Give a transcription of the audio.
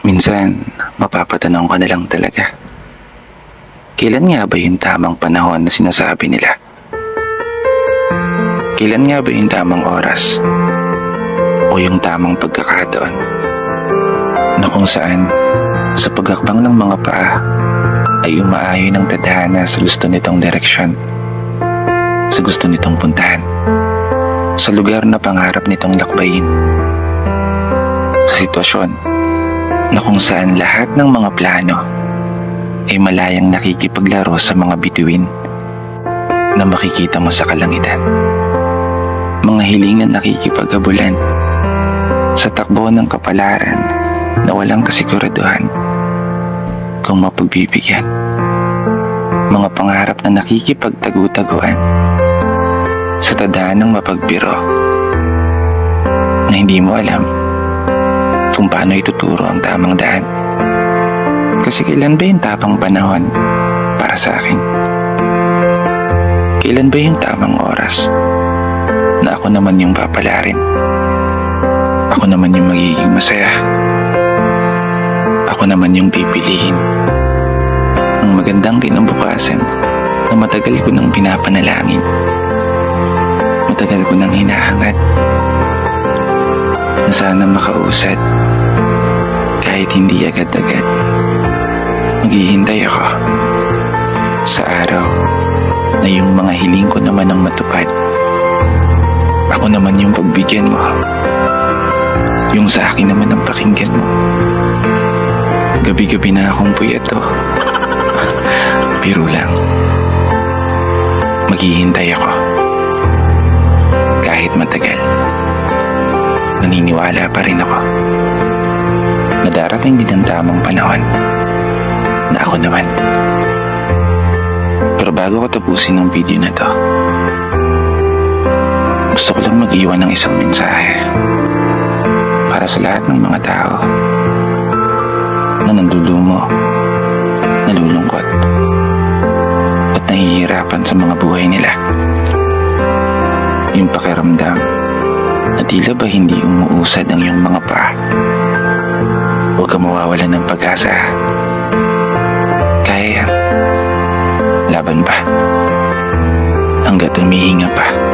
Minsan, mapapatanong ka na lang talaga. Kailan nga ba yung tamang panahon na sinasabi nila? Kailan nga ba yung tamang oras? O yung tamang pagkakataon? Na kung saan, sa pagakbang ng mga paa, ay umaayon ng tadhana sa gusto nitong direksyon. Sa gusto nitong puntahan. Sa lugar na pangarap nitong lakbayin. Sa sitwasyon na kung saan lahat ng mga plano ay malayang nakikipaglaro sa mga bituin na makikita mo sa kalangitan. Mga hiling na nakikipag-abulan sa takbo ng kapalaran na walang kasiguraduhan kung mapagbibigyan. Mga pangarap na nakikipagtagu-taguan sa tadhana ng mapagbiro na hindi mo alam kung paano ituturo ang tamang daan. Kasi kailan ba yung tamang panahon para sa akin? Kailan ba yung tamang oras na ako naman yung papalarin? Ako naman yung magiging masaya. Ako naman yung pipiliin ng magandang kinabukasan na matagal ko nang pinapanalangin. Matagal ko nang hinahangad na sana makausad kahit hindi agad-agad. Maghihintay ako sa araw na yung mga hiling ko naman ang matupad. Ako naman yung pagbigyan mo, yung sa akin naman ang pakinggan mo. Gabi-gabi na akong puyeto. Biro lang. Maghihintay ako kahit matagal. Naniniwala pa rin ako na darating din ang tamang panahon na ako naman. Pero bago ko tapusin ang video na to, gusto ko lang mag-iwan ng isang mensahe para sa lahat ng mga tao na nalulumo, nalulungkot at nahihirapan sa mga buhay nila. Yung pakiramdam na tila ba hindi umuusad ang iyong mga paa. Huwag ka mawawalan ng pag-asa. Kaya yan. Laban pa hanggat humihinga pa.